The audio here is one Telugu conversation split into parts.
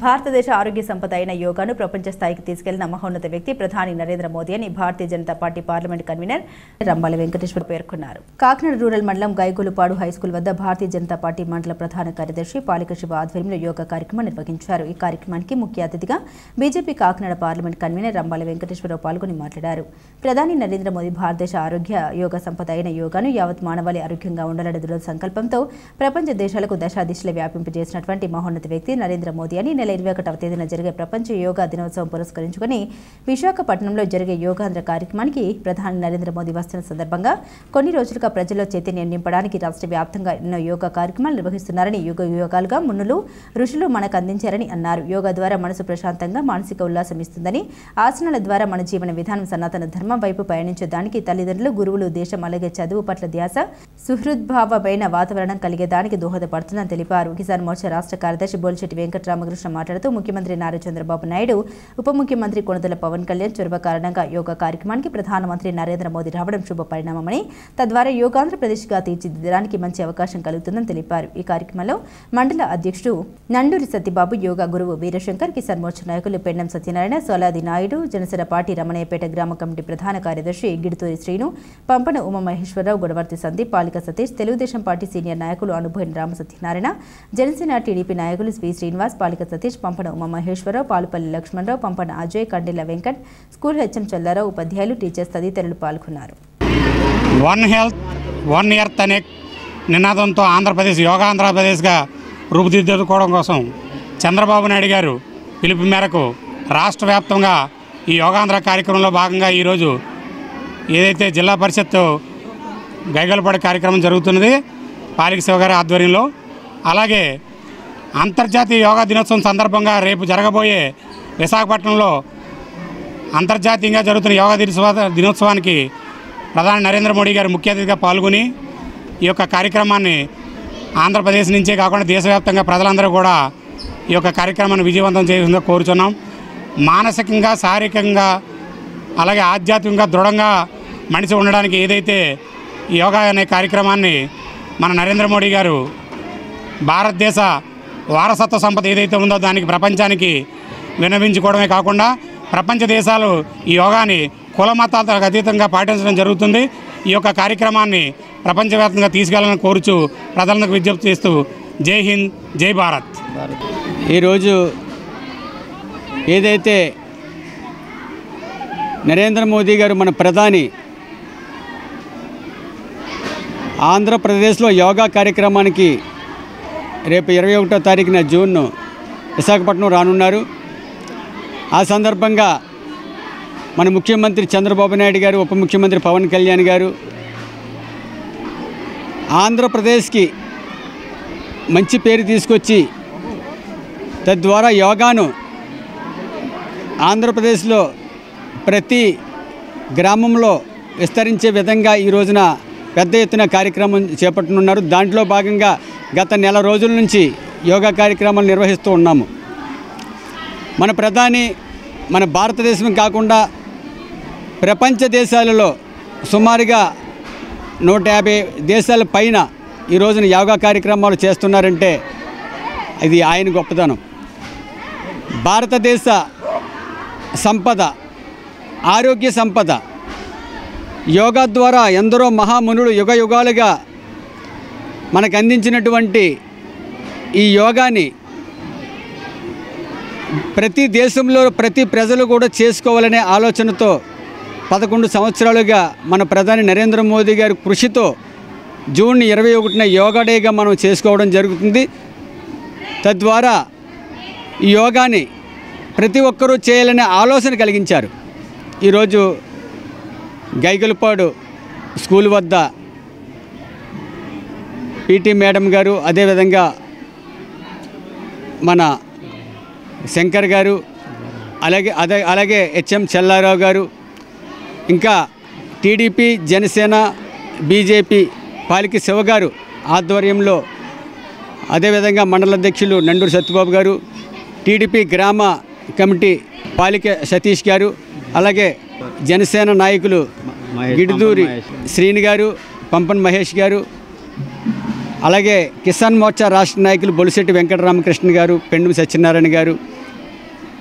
భారతదేశ ఆరోగ్య సంపద అయిన యోగాను ప్రపంచ స్థాయికి తీసుకెళ్లిన మహోన్నత వ్యక్తి ప్రధాని నరేంద్ర మోదీ అని Bharatiya Janata party parliament convener Rambala Venkateswara పేర్కొన్నారు. కాకినాడ రూరల్ మండలం గైగోలుపాడు హైస్కూల్ వద్ద భారతీయ జనతా పార్టీ మండల ప్రధాన కార్యదర్శి పాలిక శివ ఆధ్వర్యంలో యోగా కార్యక్రమం నిర్వహించారు. ఈ కార్యక్రమానికి ముఖ్య అతిథిగా BJP Kakinada parliament convener Rambala Venkateswararao పాల్గొని మాట్లాడారు. ప్రధాని నరేంద్ర మోదీ భారతదేశ ఆరోగ్య యోగ సంపద అయిన యోగాను యావత్ మానవాళి ఆరోగ్యంగా ఉండాలనే దృఢ సంకల్పంతో ప్రపంచ దేశాలకు దశాదిశల వ్యాపింపజేసినటువంటి మహోన్నత వ్యక్తి నరేంద్ర మోదీ అని నెల 21వ తేదీన జరిగే ప్రపంచ యోగా దినోత్సవం పురస్కరించుకుని విశాఖపట్నంలో జరిగే యోగాంధ్ర కార్యక్రమానికి ప్రధాని నరేంద్ర మోదీ వస్తున్న సందర్భంగా కొన్ని రోజులుగా ప్రజల్లో చైతన్యం నింపడానికి రాష్ట్ర వ్యాప్తంగా ఎన్నో యోగా కార్యక్రమాలు నిర్వహిస్తున్నారని, యోగాలుగా మున్నులు ఋషులు మనకు అందించారని అన్నారు. యోగా ద్వారా మనసు ప్రశాంతంగా మానసిక ఉల్లాసం ఇస్తుందని, ఆసనాల ద్వారా మన జీవన విధానం సనాతన ధర్మం వైపు పయనించడానికి తల్లిదండ్రులు, గురువులు, దేశం అలాగే చదువు పట్ల ధ్యాస, సుహృద్భావమైన వాతావరణం కలిగేదానికి దోహదపడుతుందని తెలిపారు. కిసాన్ మోర్చా రాష్ట్ర కార్యదర్శి బోల్శెట్టి వెంకటరామకృష్ణ మాట్లాడుతూ ముఖ్యమంత్రి నారా చంద్రబాబు నాయుడు, ఉప ముఖ్యమంత్రి కొణిదెల పవన్ కళ్యాణ్ చొరవ కారణంగా యోగా కార్యక్రమానికి ప్రధానమంత్రి నరేంద్ర మోదీ రావడం శుభ పరిణామమని, తద్వారా యోగాంధ్రప్రదేశ్గా తీర్చిదిద్దడానికి మంచి అవకాశం కలుగుతుందని తెలిపారు. ఈ కార్యక్రమంలో మండల అధ్యక్షుడు నండూరి సత్యబాబు, యోగా గురువు వీరశంకర్, కిసాన్ మోర్చా నాయకులు పెండం సత్యనారాయణ, సోలాది నాయుడు, జనసేన పార్టీ రమణయ్యపేట గ్రామ కమిటీ ప్రధాన కార్యదర్శి గిడుతూరి శ్రీను, పంపన ఉమామహేశ్వరరావు, గొడవర్తి సందీప్, పాలిక సతీష్, తెలుగుదేశం పార్టీ సీనియర్ నాయకులు అనుభవ రామ సత్యనారాయణ, జనసేన టీడీపీ నాయకులు శ్రీ శ్రీనివాస్, పాలిక సతీష్, పంపన ఉమామహేశ్వరరావు, పాలుపల్లి లక్ష్మణరావు, పంపన అజయ్, కండెల వెంకట్, స్కూల్ హెచ్ఎం చల్లారావు, ఉపాధ్యాయులు, టీచర్స్ తదితరులు పాల్గొన్నారు. వన్ హెల్త్ వన్ ఎర్త్ అనే నినాదంతో ఆంధ్రప్రదేశ్గా రూపుదిద్దుకోవడం కోసం చంద్రబాబు నాయుడు గారు పిలుపు మేరకు రాష్ట్ర వ్యాప్తంగా ఈ యోగాంధ్ర కార్యక్రమంలో భాగంగా ఈరోజు ఏదైతే జిల్లా పరిషత్ గైగలపాడు కార్యక్రమం జరుగుతున్నది పాలిక శివ గారి ఆధ్వర్యంలో, అలాగే అంతర్జాతీయ యోగా దినోత్సవం సందర్భంగా రేపు జరగబోయే విశాఖపట్నంలో అంతర్జాతీయంగా జరుగుతున్న యోగా దినోత్సవానికి ప్రధాని నరేంద్ర మోడీ గారు ముఖ్య అతిథిగా పాల్గొని ఈ యొక్క కార్యక్రమాన్ని ఆంధ్రప్రదేశ్ నుంచే కాకుండా దేశవ్యాప్తంగా ప్రజలందరూ కూడా ఈ యొక్క కార్యక్రమాన్ని విజయవంతం చేయాలని కోరుచున్నాం. మానసికంగా, శారీరకంగా, అలాగే ఆధ్యాత్మికంగా దృఢంగా మనిషి ఉండడానికి ఏదైతే యోగా అనే కార్యక్రమాన్ని మన నరేంద్ర మోడీ గారు భారతదేశ వారసత్వ సంపద ఏదైతే ఉందో దానికి ప్రపంచానికి విన్నవించుకోవడమే కాకుండా ప్రపంచ దేశాలు ఈ యోగాని కుల మతాలకు అతీతంగా పాటించడం జరుగుతుంది. ఈ యొక్క కార్యక్రమాన్ని ప్రపంచవ్యాప్తంగా తీసుకెళ్లాలని కోరుచు ప్రజలకు విజ్ఞప్తి చేస్తూ జై హింద్, జై భారత్. ఈరోజు ఏదైతే నరేంద్ర మోదీ గారు మన ప్రధాని ఆంధ్రప్రదేశ్లో యోగా కార్యక్రమానికి రేపు 21వ తారీఖున జూన్ విశాఖపట్నం రానున్నారు. ఆ సందర్భంగా మన ముఖ్యమంత్రి చంద్రబాబు నాయుడు గారు, ఉప ముఖ్యమంత్రి పవన్ కళ్యాణ్ గారు ఆంధ్రప్రదేశ్కి మంచి పేరు తీసుకొచ్చి తద్వారా యోగాను ఆంధ్రప్రదేశ్లో ప్రతి గ్రామంలో విస్తరించే విధంగా ఈ రోజున పెద్ద ఎత్తున కార్యక్రమం చేపట్టనున్నారు. దాంట్లో భాగంగా గత నెల రోజుల నుంచి యోగా కార్యక్రమాలు నిర్వహిస్తూ ఉన్నాము. మన ప్రధాని మన భారతదేశం కాకుండా ప్రపంచ దేశాలలో సుమారుగా 150 దేశాల పైన ఈ రోజున యోగా కార్యక్రమాలు చేస్తున్నారంటే ఇది ఆయన గొప్పతనం. భారతదేశ సంపద, ఆరోగ్య సంపద, యోగా ద్వారా ఎందరో మహామునులు యుగ యుగాలుగా మనకు అందించినటువంటి ఈ యోగాని ప్రతి దేశంలో ప్రతి ప్రజలు కూడా చేసుకోవాలనే ఆలోచనతో 11 సంవత్సరాలుగా మన ప్రధాని నరేంద్ర మోదీ గారి కృషితో జూన్ 21న యోగా డేగా మనం చేసుకోవడం జరుగుతుంది. తద్వారా ఈ యోగాని ప్రతి ఒక్కరూ చేయాలనే ఆలోచన కలిగించారు. ఈరోజు గైగలపాడు స్కూల్ వద్ద పీటీ మేడం గారు, అదేవిధంగా మన శంకర్ గారు, అలాగే హెచ్ఎం చెల్లారావు గారు, ఇంకా టీడీపీ, జనసేన, బీజేపీ పాలిక శివ గారు ఆధ్వర్యంలో, అదేవిధంగా మండల అధ్యక్షులు నండూరి సత్యబాబు గారు, టీడీపీ గ్రామ కమిటీ పాలిక సతీష్ గారు, అలాగే జనసేన నాయకులు గిడుదూరి శ్రీని గారు, పంపన్ మహేష్ గారు, అలాగే కిసాన్ మోర్చా రాష్ట్ర నాయకులు బొలిశెట్టి వెంకటరామకృష్ణ గారు, పెండుమ సత్యనారాయణ గారు,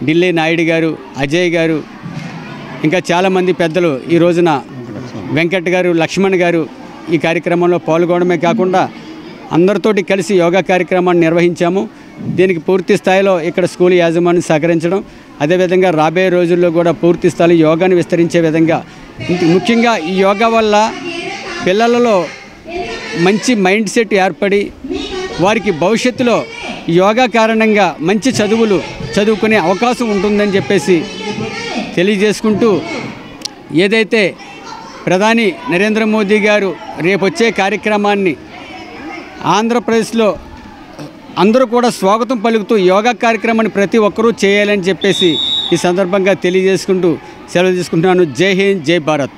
ఢిల్లీ నాయుడు గారు, అజయ్ గారు, ఇంకా చాలామంది పెద్దలు ఈ రోజున వెంకట్ గారు, లక్ష్మణ్ గారు ఈ కార్యక్రమంలో పాల్గొనడమే కాకుండా అందరితోటి కలిసి యోగా కార్యక్రమాన్ని నిర్వహించాము. దీనికి పూర్తి స్థాయిలో ఇక్కడ స్కూల్ యాజమాన్యం సహకరించడం, అదేవిధంగా రాబోయే రోజుల్లో కూడా పూర్తి స్థాయిలో యోగాను విస్తరించే విధంగా, ముఖ్యంగా ఈ యోగా వల్ల పిల్లలలో మంచి మైండ్ సెట్ ఏర్పడి వారికి భవిష్యత్తులో యోగా కారణంగా మంచి చదువులు చదువుకునే అవకాశం ఉంటుందని చెప్పేసి తెలియజేసుకుంటూ, ఏదైతే ప్రధాని నరేంద్ర మోదీ గారు రేపొచ్చే కార్యక్రమాన్ని ఆంధ్రప్రదేశ్లో అందరూ కూడా స్వాగతం పలుకుతూ యోగా కార్యక్రమాన్ని ప్రతి ఒక్కరూ చేయాలని చెప్పేసి ఈ సందర్భంగా తెలియజేసుకుంటూ సెలవు తీసుకుంటున్నాను. జై హింద్, జై భారత్.